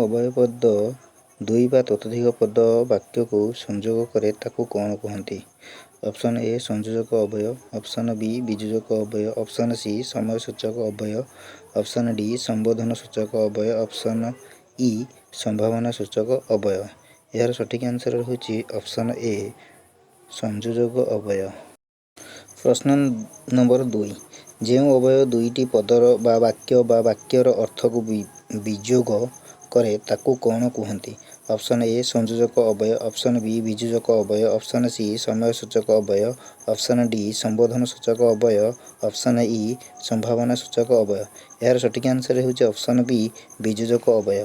ଅବୟବ ପଦ ଦୁଇ ବା ତତୋଧିକ ପଦ ବାକ୍ୟକୁ ସଂଯୋଗ କରେ ତାକୁ କ'ଣ କୁହନ୍ତି? ଅପସନ୍ ଏ ସଂଯୋଜକ ଅବୟବ, ଅପସନ୍ ବି ବିଯୋଜକ ଅବୟବ, ଅପସନ୍ ସି ସମୟସୂଚକ ଅବୟବ, ଅପସନ୍ ଡି ସମ୍ବୋଧନ ସୂଚକ ଅବୟବ, ଅପସନ୍ ଇ ସମ୍ଭାବନା ସୂଚକ ଅବୟବ। ଏହାର ସଠିକ୍ ଆନ୍ସର ହେଉଛି ଅପସନ୍ ଏ ସଂଯୋଜକ ଅବୟବ। ପ୍ରଶ୍ନ ନମ୍ବର 2, ଯେଉଁ ଅବୟବ ଦୁଇଟି ପଦର ବା ବାକ୍ୟର ଅର୍ଥକୁ ବିଯୋଗ କରେ ତାକୁ କ'ଣ କୁହନ୍ତି? ଅପସନ୍ ଏ ସଂଯୋଜକ ଅବୟବ, ଅପସନ୍ ବି ବିଯୋଜକ ଅବୟବ, ଅପସନ୍ ସି ସମୟସୂଚକ ଅବୟବ, ଅପସନ୍ ଡି ସମ୍ବୋଧନ ସୂଚକ ଅବୟବ, ଅପସନ୍ ଇ ସମ୍ଭାବନା ସୂଚକ ଅବୟବ। ଏହାର ସଠିକ୍ ଆନ୍ସର ହେଉଛି ଅପସନ୍ ବି ବିଯୋଜକ ଅବୟବ।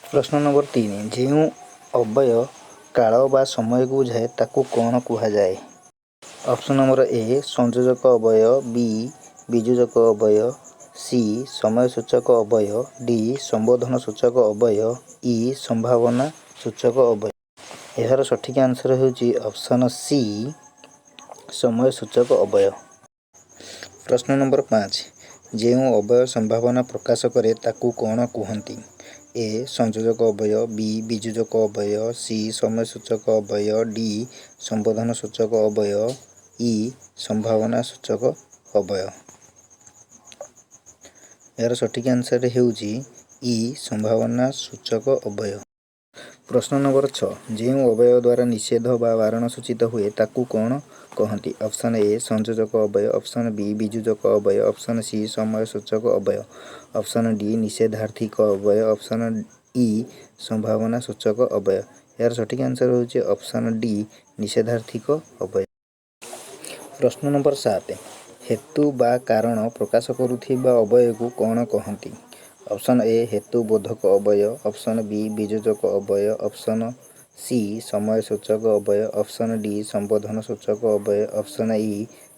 ପ୍ରଶ୍ନ ନମ୍ବର 3, ଯେଉଁ ଅବୟବ କାଳ ବା ସମୟକୁ ବୁଝାଏ ତାକୁ କ'ଣ କୁହାଯାଏ? ଅପସନ୍ ନମ୍ବର ଏ ସଂଯୋଜକ ଅବୟବ, ବି ବିଯୋଜକ ଅବୟବ, ସି ସମୟସୂଚକ ଅବୟବ, ଡି ସମ୍ବୋଧନ ସୂଚକ ଅବୟବ, ଇ ସମ୍ଭାବନା ସୂଚକ ଅବୟବ। ଏହାର ସଠିକ୍ ଆନ୍ସର ହେଉଛି ଅପସନ୍ ସି ସମୟସୂଚକ ଅବୟବ। ପ୍ରଶ୍ନ ନମ୍ବର 5, ଯେଉଁ ଅବୟବ ସମ୍ଭାବନା ପ୍ରକାଶ କରେ ତାକୁ କ'ଣ କୁହନ୍ତି? ଏ ସଂଯୋଜକ ଅବୟବ, ବି ବିଯୋଜକ ଅବୟବ, ସି ସମୟସୂଚକ ଅବୟବ, ଡି ସମ୍ବୋଧନ ସୂଚକ ଅବୟବ, ଇ ସମ୍ଭାବନା ସୂଚକ ଅବୟବ। ଏହାର ସଠିକ୍ ଆନ୍ସର ହେଉଛି ଇ ସମ୍ଭାବନା ସୂଚକ ଅବୟବ। ପ୍ରଶ୍ନ ନମ୍ବର 6, ଯେଉଁ ଅବୟବ ଦ୍ୱାରା ନିଷେଧ ବା ବାରଣ ସୂଚିତ ହୁଏ ତାକୁ କ'ଣ କହନ୍ତି? ଅପସନ୍ ଏ ସଂଯୋଜକ ଅବୟବ, ଅପସନ୍ ବି ବିଯୋଜକ ଅବୟବ, ଅପସନ୍ ସି ସମୟସୂଚକ ଅବୟବ, ଅପସନ୍ ଡି ନିଷେଧାର୍ଥିକ ଅବୟବ, ଅପସନ୍ ଇ ସମ୍ଭାବନା ସୂଚକ ଅବୟବ। ଏହାର ସଠିକ୍ ଆନ୍ସର ହେଉଛି ଅପସନ୍ ଡି ନିଷେଧାର୍ଥିକ ଅବୟବ। ପ୍ରଶ୍ନ ନମ୍ବର 7, ହେତୁ ବା କାରଣ ପ୍ରକାଶ କରୁଥିବା ଅବୟବକୁ କ'ଣ କହନ୍ତି? ଅପସନ୍ ଏ ହେତୁ ବୋଧକ ଅବୟବ, ଅପସନ୍ ବି ବିଯୋଜକ ଅବୟବ, ଅପସନ୍ ସି ସମୟସୂଚକ ଅବୟବ, ଅପସନ୍ ଡି ସମ୍ବୋଧନ ସୂଚକ ଅବୟବ, ଅପସନ୍ ଇ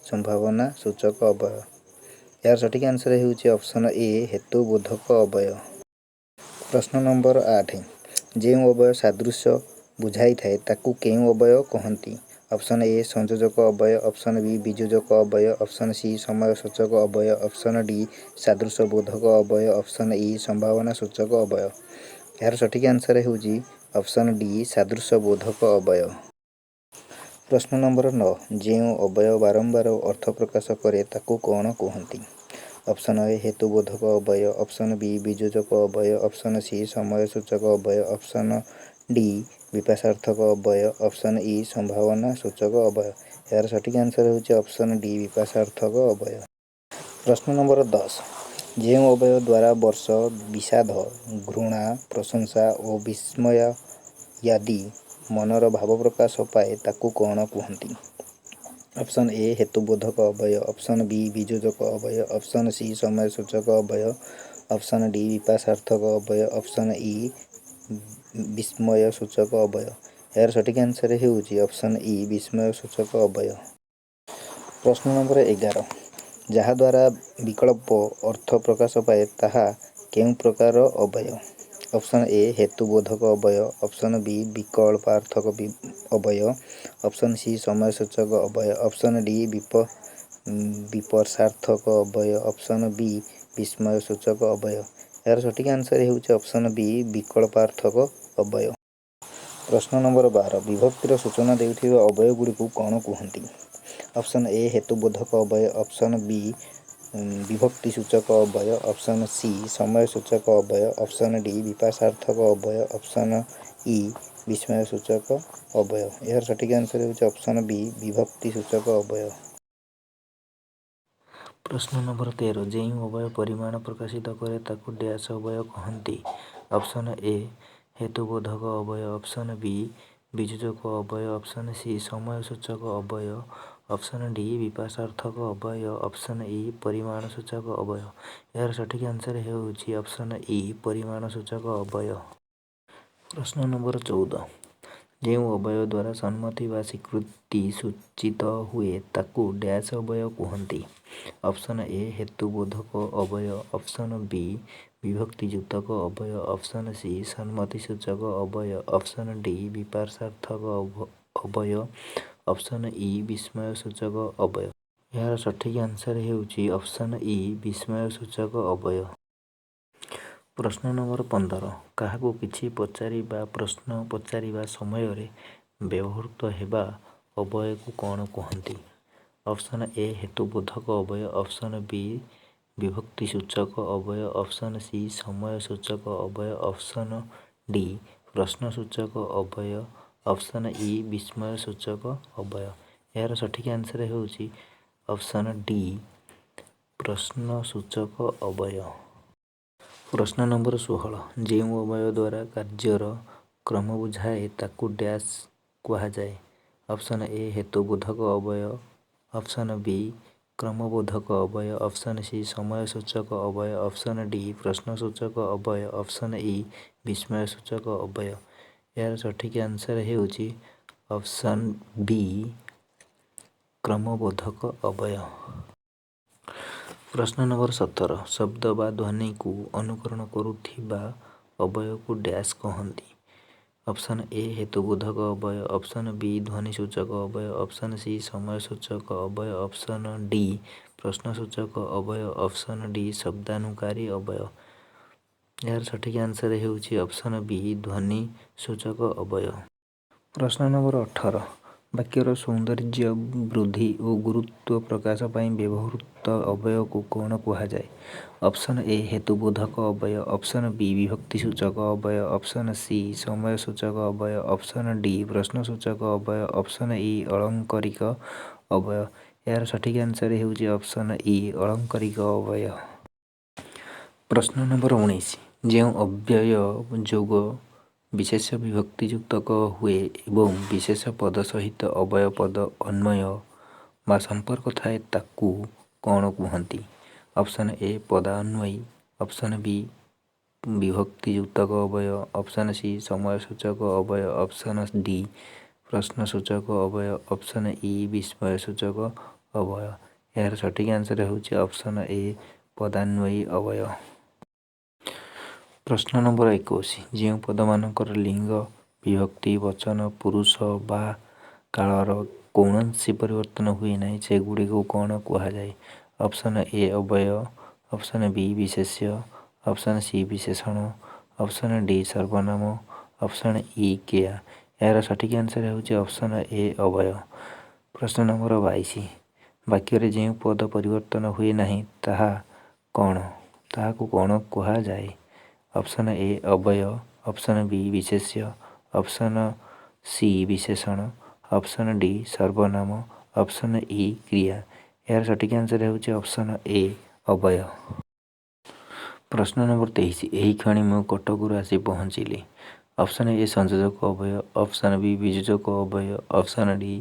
ସମ୍ଭାବନା ସୂଚକ ଅବୟବ। ଏହାର ସଠିକ୍ ଆନ୍ସର ହେଉଛି ଅପସନ୍ ଏ ହେତୁ ବୋଧକ ଅବୟବ। ପ୍ରଶ୍ନ ନମ୍ବର 8, ଯେଉଁ ଅବୟବ ସାଦୃଶ୍ୟ ବୁଝାଇଥାଏ ତାକୁ କେଉଁ ଅବୟବ କହନ୍ତି? ଅପସନ୍ ଏ ସଂଯୋଜକ ଅବୟବ, ଅପସନ୍ ବି ବିଯୋଜକ ଅବୟବ, ଅପସନ୍ ସି ସମୟସୂଚକ ଅବୟବ, ଅପସନ୍ ଡି ସାଦୃଶ୍ୟ ବୋଧକ ଅବୟବ, ଅପସନ୍ ଇ ସମ୍ଭାବନା ସୂଚକ ଅବୟବ। ଏହାର ସଠିକ୍ ଆନ୍ସର ହେଉଛି ଅପସନ୍ ଡି ସାଦୃଶ୍ୟ ବୋଧକ ଅବୟବ। ପ୍ରଶ୍ନ ନମ୍ବର 9, ଯେଉଁ ଅବୟବ ବାରମ୍ବାର ଅର୍ଥ ପ୍ରକାଶ କରେ ତାକୁ କ'ଣ କୁହନ୍ତି? ଅପସନ୍ ଏ ହେତୁ ବୋଧକ ଅବୟବ, ଅପସନ୍ ବି ବିଯୋଜକ ଅବୟବ, ଅପସନ୍ ସି ସମୟସୂଚକ ଅବୟବ, ଅପସନ୍ ଡି ବିପାଶାର୍ଥକ ଅବୟବ, ଅପସନ୍ ଇ ସମ୍ଭାବନା ସୂଚକ ଅବୟବ। ଏହାର ସଠିକ୍ ଆନ୍ସର ହେଉଛି ଅପସନ୍ ଡି ବିପାଶାର୍ଥକ ଅବୟବ। ପ୍ରଶ୍ନ ନମ୍ବର 10, ଯେଉଁ ଅବୟବ ଦ୍ୱାରା ବର୍ଷ, ବିଷାଦ, ଘୃଣା, ପ୍ରଶଂସା ଓ ବିସ୍ମୟ ଆଦି ମନର ଭାବ ପ୍ରକାଶ ପାଏ ତାକୁ କ'ଣ କୁହନ୍ତି? ଅପସନ୍ ଏ ହେତୁ ବୋଧକ ଅବୟବ, ଅପସନ୍ ବି ବିଯୋଜକ ଅବୟବ, ଅପସନ୍ ସି ସମୟସୂଚକ ଅବୟବ, ଅପସନ୍ ଡି ବିପାଶାର୍ଥକ ଅବୟବ, ଅପସନ୍ ଇ ବିସ୍ମୟ ସୂଚକ ଅବୟବ। ଏହାର ସଠିକ୍ ଆନ୍ସର ହେଉଛି ଅପସନ୍ ଇ ବିସ୍ମୟ ସୂଚକ ଅବୟବ। ପ୍ରଶ୍ନ ନମ୍ବର 11, ଯାହାଦ୍ୱାରା ବିକଳ୍ପ ଅର୍ଥ ପ୍ରକାଶ ପାଏ ତାହା କେଉଁ ପ୍ରକାର ଅବୟବ? ଅପସନ୍ ଏ ହେତୁ ବୋଧକ ଅବୟବ, ଅପସନ୍ ବି ବିକଳ୍ପାର୍ଥକ ଅବୟବ, ଅପସନ୍ ସି ସମୟସୂଚକ ଅବୟବ, ଅପସନ୍ ଡି ବିପର୍ଶାର୍ଥକ ଅବୟବ, ଅପସନ୍ ବି ବିସ୍ମୟ ସୂଚକ ଅବୟବ। ଏହାର ସଠିକ୍ ଆନ୍ସର ହେଉଛି ଅପସନ୍ ବି ବିକଳ୍ପାର୍ଥକ ଅବୟବ। ପ୍ରଶ୍ନ ନମ୍ବର 12, ବିଭକ୍ତିର ସୂଚନା ଦେଉଥିବା ଅବୟବ ଗୁଡ଼ିକୁ କ'ଣ କୁହନ୍ତି? ଅପସନ୍ ଏ ହେତୁ ବୋଧକ ଅବୟବ, ଅପସନ୍ ବି ବିଭକ୍ତି ସୂଚକ ଅବୟବ, ଅପସନ୍ ସି ସମୟ ସୂଚକ ଅବୟବ, ଅପସନ୍ ଡି ବିପାଶାର୍ଥକ ଅବୟବ, ଅପସନ୍ ଇ ବିସ୍ମୟ ସୂଚକ ଅବୟବ। ଏହାର ସଠିକ୍ ଆନ୍ସର ହେଉଛି ଅପସନ୍ ବି ବିଭକ୍ତି ସୂଚକ ଅବୟବ। ପ୍ରଶ୍ନ ନମ୍ବର 13, ଯେଉଁ ଅବୟବ ପରିମାଣ ପ୍ରକାଶିତ କରେ ତାକୁ ଡ୍ୟାସ୍ ଅବୟବ କହନ୍ତି? ଅପସନ୍ ଏ ହେତୁ ବୋଧକ ଅବୟବ, ଅପସନ୍ ବି ବିଯୋଜକ ଅବୟବ, ଅପସନ୍ ସି ସମୟସୂଚକ ଅବୟବ, ଅପସନ୍ ଡି ବିପାଶାର୍ଥକ ଅବୟବ, ଅପସନ୍ ଇ ପରିମାଣ ସୂଚକ ଅବୟବ। ଏହାର ସଠିକ୍ ଆନ୍ସର ହେଉଛି ଅପସନ୍ ଇ ପରିମାଣ ସୂଚକ ଅବୟବ। ପ୍ରଶ୍ନ ନମ୍ବର 14, ଯେଉଁ ଅବୟବ ଦ୍ୱାରା ସମ୍ମତି ବା ସ୍ୱୀକୃତି ସୂଚିତ ହୁଏ ତାକୁ ଡ୍ୟାସ୍ ଅବୟବ କୁହନ୍ତି? ଅପସନ୍ ଏ ହେତୁ ବୋଧକ ଅବୟବ, ଅପସନ୍ ବି ବିଭକ୍ତି ଯୁକ୍ତକ ଅବୟବ, ଅପସନ୍ ସି ସମ୍ମତି ସୂଚକ ଅବୟବ, ଅପସନ୍ ଡି ବିପାଶାର୍ଥକ ଅବୟବ, ଅପସନ୍ ଇ ବିସ୍ମୟ ସୂଚକ ଅବୟବ। ଏହାର ସଠିକ୍ ଆନ୍ସର ହେଉଛି ଅପସନ୍ ଇ ବିସ୍ମୟ ସୂଚକ ଅବୟବ। ପ୍ରଶ୍ନ ନମ୍ବର 15 କାହାକୁ କିଛି ପଚାରିବା ପ୍ରଶ୍ନ ପଚାରିବା ସମୟରେ ବ୍ୟବହୃତ ହେବା ଅବୟବକୁ କ'ଣ କୁହନ୍ତି? ଅପସନ୍ ଏ ହେତୁବୋଧକ ଅବୟବ, ଅପସନ୍ ବି ବିଭକ୍ତି ସୂଚକ ଅବୟବ, ଅପସନ୍ ସି ସମୟ ସୂଚକ ଅବୟବ, ଅପସନ୍ ଡି ପ୍ରଶ୍ନସୂଚକ ଅବୟବ, ଅପସନ୍ ଇ ବିସ୍ମୟ ସୂଚକ ଅବୟବ। ଏହାର ସଠିକ୍ ଆନ୍ସର ହେଉଛି ଅପସନ୍ ଡି ପ୍ରଶ୍ନସୂଚକ ଅବୟବ। ପ୍ରଶ୍ନ ନମ୍ବର 16 ଯେଉଁ ଅବୟବ ଦ୍ୱାରା କାର୍ଯ୍ୟର କ୍ରମ ବୁଝାଏ ତାକୁ ଡ୍ୟାଶ୍ କୁହାଯାଏ? ଅପସନ୍ ଏ ହେତୁବୋଧକ ଅବୟବ, ଅପସନ୍ ବି କ୍ରମବୋଧକ ଅବୟବ, ଅପସନ୍ ସି ସମୟ ସୂଚକ ଅବୟବ, ଅପସନ୍ ଡି ପ୍ରଶ୍ନସୂଚକ ଅବୟବ, ଅପସନ୍ ଇ ବିସ୍ମୟ ସୂଚକ ଅବୟବ। ଏହାର ସଠିକ୍ ଆନ୍ସର ହେଉଛି ଅପସନ୍ ବି କ୍ରମବୋଧକ ଅବୟବ। ପ୍ରଶ୍ନ ନମ୍ବର 17 ଶବ୍ଦ ବା ଧ୍ୱନିକୁ ଅନୁକରଣ କରୁଥିବା ଅବୟବକୁ ଡ୍ୟାଶ୍ କହନ୍ତି? ଅପସନ୍ ଏ ହେତୁବୋଧକ ଅବୟବ, ଅପସନ୍ ବି ଧ୍ୱନିସୂଚକ ଅବୟବ, ଅପସନ୍ ସି ସମୟ ସୂଚକ ଅବୟବ, ଅପସନ୍ ଡି ପ୍ରଶ୍ନସୂଚକ ଅବୟବ, ଅପସନ୍ ଡି ଶବ୍ଦାନୁକାରୀ ଅବୟବ। ଏହାର ସଠିକ୍ ଆନ୍ସର ହେଉଛି ଅପସନ୍ ବି ଧ୍ୱନିସୂଚକ ଅବୟବ। ପ୍ରଶ୍ନ ନମ୍ବର 18 ବାକ୍ୟର ସୌନ୍ଦର୍ଯ୍ୟ ବୃଦ୍ଧି ଓ ଗୁରୁତ୍ୱ ପ୍ରକାଶ ପାଇଁ ବ୍ୟବହୃତ ଅବୟବକୁ କ'ଣ କୁହାଯାଏ? ଅପସନ୍ ଏ ହେତୁବୋଧକ ଅବୟବ, ଅପସନ୍ ବି ବିଭକ୍ତି ସୂଚକ ଅବୟବ, ଅପସନ୍ ସି ସମୟ ସୂଚକ ଅବୟବ, ଅପସନ୍ ଡି ପ୍ରଶ୍ନସୂଚକ ଅବୟବ, ଅପସନ୍ ଇ ଅଳଙ୍କରିକ ଅବୟବ। ଏହାର ସଠିକ୍ ଆନ୍ସର ହେଉଛି ଅପସନ୍ ଇ ଅଳଙ୍କରିକ ଅବୟବ। ପ୍ରଶ୍ନ ନମ୍ବର 19 ଯେଉଁ ଅବ୍ୟୟ ଯୋଗ ବିଶେଷ ବିଭକ୍ତିଯୁକ୍ତକ ହୁଏ ଏବଂ ବିଶେଷ ପଦ ସହିତ ଅବ୍ୟୟ ପଦ ଅନ୍ୱୟ ବା ସମ୍ପର୍କ ଥାଏ ତାକୁ କ'ଣ କୁହନ୍ତି? ଅପସନ୍ ଏ ପଦାନ୍ୱୟୀ, ଅପସନ୍ ବି ବିଭକ୍ତିଯୁକ୍ତକ ଅବୟବ, ଅପସନ୍ ସି ସମୟ ସୂଚକ ଅବୟବ, ଅପସନ୍ ଡି ପ୍ରଶ୍ନସୂଚକ ଅବୟବ, ଅପସନ୍ ଇ ବିସ୍ମୟ ସୂଚକ ଅବୟବ। ଏହାର ସଠିକ୍ ଆନ୍ସର ହେଉଛି ଅପସନ୍ ଏ ପଦାନ୍ୱୟୀ ଅବୟବ। ପ୍ରଶ୍ନ ନମ୍ବର 21 ଯେଉଁ ପଦମାନଙ୍କର ଲିଙ୍ଗ ବିଭକ୍ତି ବଚନ ପୁରୁଷ ବା କାଳର କୌଣସି ପରିବର୍ତ୍ତନ ହୁଏ ନାହିଁ ସେଗୁଡ଼ିକୁ କ'ଣ କୁହାଯାଏ? ଅପସନ୍ ଏ ଅବୟବ, ଅପସନ୍ ବି ବିଶେଷ୍ୟ, ଅପସନ୍ ସି ବିଶେଷଣ, ଅପସନ୍ ଡି ସର୍ବନାମ, ଅପସନ୍ ଇ କ୍ରିୟା। ଏହାର ସଠିକ୍ ଆନ୍ସର ହେଉଛି ଅପସନ୍ ଏ ଅବୟବ। ପ୍ରଶ୍ନ ନମ୍ବର 22 ବାକ୍ୟରେ ଯେଉଁ ପଦ ପରିବର୍ତ୍ତନ ହୁଏ ନାହିଁ ତାହାକୁ କ'ଣ କୁହାଯାଏ? ଅପସନ୍ ଏ ଅବୟବ, ଅପସନ୍ ବି ବିଶେଷ୍ୟ, ଅପସନ୍ ସି ବିଶେଷଣ, ଅପସନ୍ ଡି ସର୍ବନାମ, ଅପସନ୍ ଇ କ୍ରିୟା। ଏହାର ସଠିକ୍ ଆନ୍ସର ହେଉଛି ଅପସନ୍ ଏ ଅବୟବ। ପ୍ରଶ୍ନ ନମ୍ବର 23 ଏହି କ୍ଷଣି ମୁଁ କଟକରୁ ଆସି ପହଞ୍ଚିଲି। ଅପସନ୍ ଏ ସଂଯୋଜକ ଅବୟବ, ଅପସନ୍ ବି ବିଯୋଜକ ଅବୟବ, ଅପସନ୍ ଡି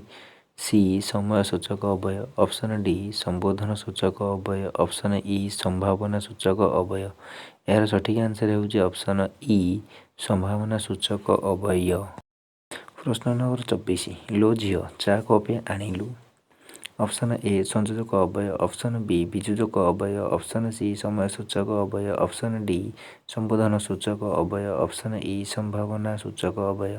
ସି ସମୟ ସୂଚକ ଅବୟବ, ଅପସନ୍ ଡି ସମ୍ବୋଧନ ସୂଚକ ଅବୟବ, ଅପସନ୍ ଇ ସମ୍ଭାବନା ସୂଚକ ଅବୟବ। ଏହାର ସଠିକ୍ ଆନ୍ସର ହେଉଛି ଅପସନ୍ ଇ ସମ୍ଭାବନା ସୂଚକ ଅବୟବ। ପ୍ରଶ୍ନ ନମ୍ବର 24 ଲୋ ଝିଅ ଚା କପେ ଆଣିଲୁ। ଅପସନ୍ ଏ ସଂଯୋଜକ ଅବୟବ, ଅପସନ୍ ବି ବିଯୋଜକ ଅବୟବ, ଅପସନ୍ ସି ସମୟ ସୂଚକ ଅବୟବ, ଅପସନ୍ ଡି ସମ୍ବୋଧନ ସୂଚକ ଅବୟବ, ଅପସନ୍ ଇ ସମ୍ଭାବନା ସୂଚକ ଅବୟବ।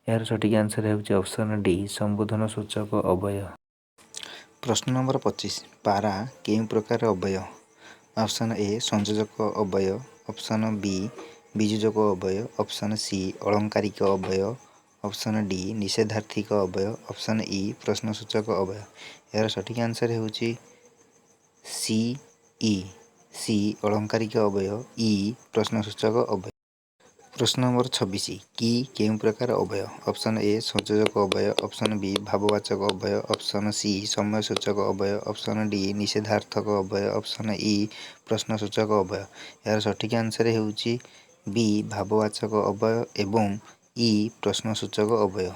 ଏହାର ସଠିକ୍ ଆନ୍ସର ହେଉଛି ଅପସନ୍ ଡି ସମ୍ବୋଧନ ସୂଚକ ଅବୟବ। ପ୍ରଶ୍ନ ନମ୍ବର 25 ପାରା କେଉଁ ପ୍ରକାର ଅବୟବ? ଅପସନ୍ ଏ ସଂଯୋଜକ ଅବୟବ, ଅପସନ୍ ବି ବିଯୋଜକ ଅବୟବ, ଅପସନ୍ ସି ଅଳଙ୍କାରିକ ଅବୟବ, ଅପସନ୍ ଡି ନିଷେଧାର୍ଥିକ ଅବୟବ, ଅପସନ୍ ଇ ପ୍ରଶ୍ନସୂଚକ ଅବୟବ। ଏହାର ସଠିକ୍ ଆନ୍ସର ହେଉଛି ସି ଅଳଙ୍କାରିକ ଅବୟବ, ଇ ପ୍ରଶ୍ନସୂଚକ ଅବୟବ। ପ୍ରଶ୍ନ ନମ୍ବର 26 କି କେଉଁ ପ୍ରକାର ଅବୟବ? ଅପସନ୍ ଏ ସଂଯୋଜକ ଅବୟବ, ଅପସନ୍ ବି ଭାବବାଚକ ଅବୟବ, ଅପସନ୍ ସି ସମୟ ସୂଚକ ଅବୟବ, ଅପସନ୍ ଡି ନିଷେଧାର୍ଥକ ଅବୟବ, ଅପସନ୍ ଇ ପ୍ରଶ୍ନସୂଚକ ଅବୟବ। ଏହାର ସଠିକ୍ ଆନ୍ସର ହେଉଛି ବି ଭାବବାଚକ ଅବୟବ ଏବଂ ଇ ପ୍ରଶ୍ନସୂଚକ ଅବୟବ।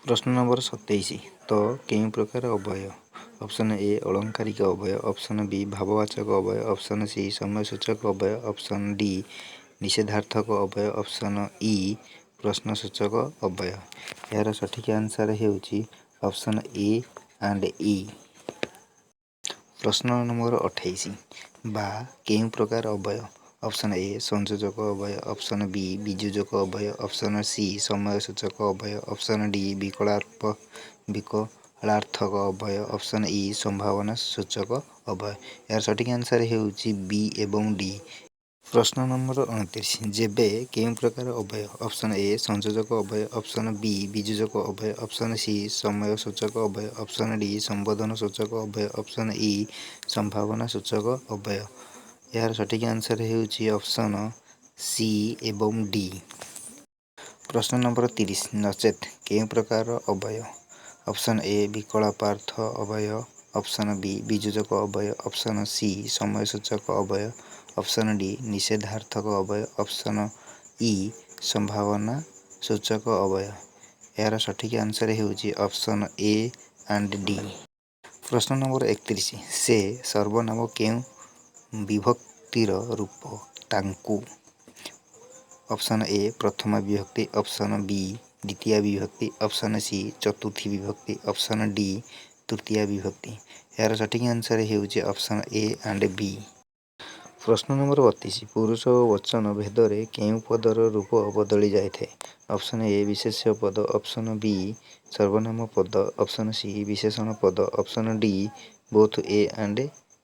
ପ୍ରଶ୍ନ ନମ୍ବର 27 ତ କେଉଁ ପ୍ରକାର ଅବୟବ? ଅପସନ୍ ଏ ଅଳଙ୍କାରିକ ଅବୟବ, ଅପସନ୍ ବି ଭାବବାଚକ ଅବୟବ, ଅପସନ୍ ସି ସମୟ ସୂଚକ ଅବୟବ, ଅପସନ୍ ଡି ନିଷେଧାର୍ଥକ ଅବୟବ, ଅପସନ୍ ଇ ପ୍ରଶ୍ନସୂଚକ ଅବୟବ। ଏହାର ସଠିକ୍ ଆନ୍ସର ହେଉଛି ଅପସନ୍ ଏ ଆଣ୍ଡ ଇ। ପ୍ରଶ୍ନ ନମ୍ବର 28 ବା କେଉଁ ପ୍ରକାର ଅବୟବ? ଅପସନ୍ ଏ ସଂଯୋଜକ ଅବୟବ, ଅପସନ୍ ବି ବିଯୋଜକ ଅବୟବ, ଅପସନ୍ ସି ସମୟ ସୂଚକ ଅବୟବ, ଅପସନ୍ ଡି ବିକଳାର୍ଥକ ଅବୟବ, ଅପସନ୍ ଇ ସମ୍ଭାବନା ସୂଚକ ଅବୟବ। ଏହାର ସଠିକ୍ ଆନ୍ସର ହେଉଛି ବି ଏବଂ ଡି। ପ୍ରଶ୍ନ ନମ୍ବର 29 ଯେବେ କେଉଁ ପ୍ରକାର ଅବୟ? ଅପସନ୍ ଏ ସଂଯୋଜକ ଅବୟ, ଅପସନ୍ ବି ବିଯୋଜକ ଅବୟ, ଅପସନ୍ ସି ସମୟ ସୂଚକ ଅବୟ, ଅପସନ୍ ଡି ସମ୍ବୋଧନ ସୂଚକ ଅବୟ, ଅପସନ୍ ଇ ସମ୍ଭାବନା ସୂଚକ ଅବୟ। ଏହାର ସଠିକ୍ ଆନ୍ସର ହେଉଛି ଅପସନ୍ ସି ଏବଂ ଡି। ପ୍ରଶ୍ନ ନମ୍ବର 30 ନଚେତ୍ କେଉଁ ପ୍ରକାର ଅବୟ? ଅପସନ୍ ଏ ବିକଳ୍ପାର୍ଥ ଅବୟ, ଅପସନ୍ ବି ବିଯୋଜକ ଅବୟ, ଅପସନ୍ ସି ସମୟ ସୂଚକ ଅବୟ, ଅପସନ୍ ଡି ନିଷେଧାର୍ଥକ ଅବୟ, ଅପସନ୍ ଇ ସମ୍ଭାବନା ସୂଚକ ଅବୟ। ଏହାର ସଠିକ୍ ଆନ୍ସର ହେଉଛି ଅପସନ୍ ଏ ଆଣ୍ଡ ଡି। ପ୍ରଶ୍ନ ନମ୍ବର 31 ସେ ସର୍ବନାମ କେଉଁ ବିଭକ୍ତିର ରୂପ? ତାଙ୍କୁ। ଅପସନ୍ ଏ ପ୍ରଥମା ବିଭକ୍ତି, ଅପସନ୍ ବି ଦ୍ୱିତୀୟା ବିଭକ୍ତି, ଅପସନ୍ ସି ଚତୁର୍ଥୀ ବିଭକ୍ତି, ଅପସନ୍ ଡି ତୃତୀୟା ବିଭକ୍ତି। ଏହାର ସଠିକ୍ ଆନ୍ସର ହେଉଛି ଅପସନ୍ ଏ ଆଣ୍ଡ ବି। ପ୍ରଶ୍ନ ନମ୍ବର 32 ପୁରୁଷ ଓ ବଚନ ଭେଦରେ କେଉଁ ପଦର ରୂପ ବଦଳି ଯାଇଥାଏ? ଅପସନ୍ ଏ ବିଶେଷ୍ୟ ପଦ, ଅପସନ୍ ବି ସର୍ବନାମ ପଦ, ଅପସନ୍ ସି ବିଶେଷଣ ପଦ, option D both A and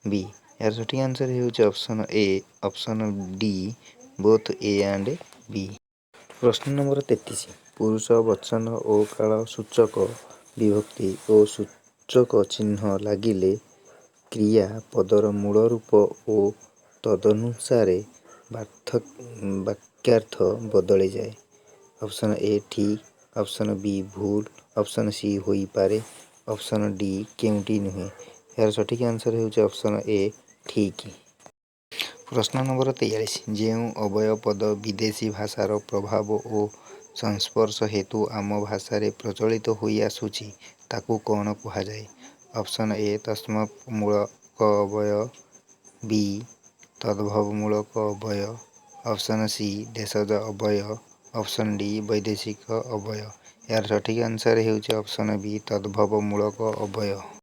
B. ଏହାର ସଠିକ୍ ଆନ୍ସର ହେଉଛି option A, option D both A and B. ପ୍ରଶ୍ନ ନମ୍ବର 33 ପୁରୁଷ ବଚନ ଓ କାଳ ସୂଚକ ବିଭକ୍ତି ଓ ସୂଚକ ଚିହ୍ନ ଲାଗିଲେ କ୍ରିୟା ପଦର ମୂଳ ରୂପ ଓ ତଦନୁସାରେ ବାକ୍ୟାର୍ଥ ବଦଳିଯାଏ। ଅପସନ୍ ଏ ଠିକ୍, ଅପସନ୍ ବି ଭୁଲ, ଅପସନ୍ ସି ହୋଇପାରେ, ଅପସନ୍ ଡି କେଉଁଟି ନୁହେଁ। ଏହାର ସଠିକ୍ ଆନ୍ସର ହେଉଛି ଅପସନ୍ ଏ ଠିକ୍। ପ୍ରଶ୍ନ ନମ୍ବର 43 ଯେଉଁ ଅବୟ ପଦ ବିଦେଶୀ ଭାଷାର ପ୍ରଭାବ ଓ ସଂସ୍ପର୍ଶ ହେତୁ ଆମ ଭାଷାରେ ପ୍ରଚଳିତ ହୋଇ ଆସୁଛି ତାକୁ କ'ଣ କୁହାଯାଏ? ଅପସନ୍ ଏ ତତ୍ସମମୂଳକ ଅବୟ, ବି ତଦ୍ଭବମୂଳକ ଅବୟ, ଅପସନ୍ ସି ଦେଶଜ ଅବୟ, ଅପସନ୍ ଡି ବୈଦେଶିକ ଅବୟ। ଏହାର ସଠିକ୍ ଆନ୍ସର ହେଉଛି ଅପସନ୍ ବି ତଦ୍ଭବମୂଳକ ଅବୟ।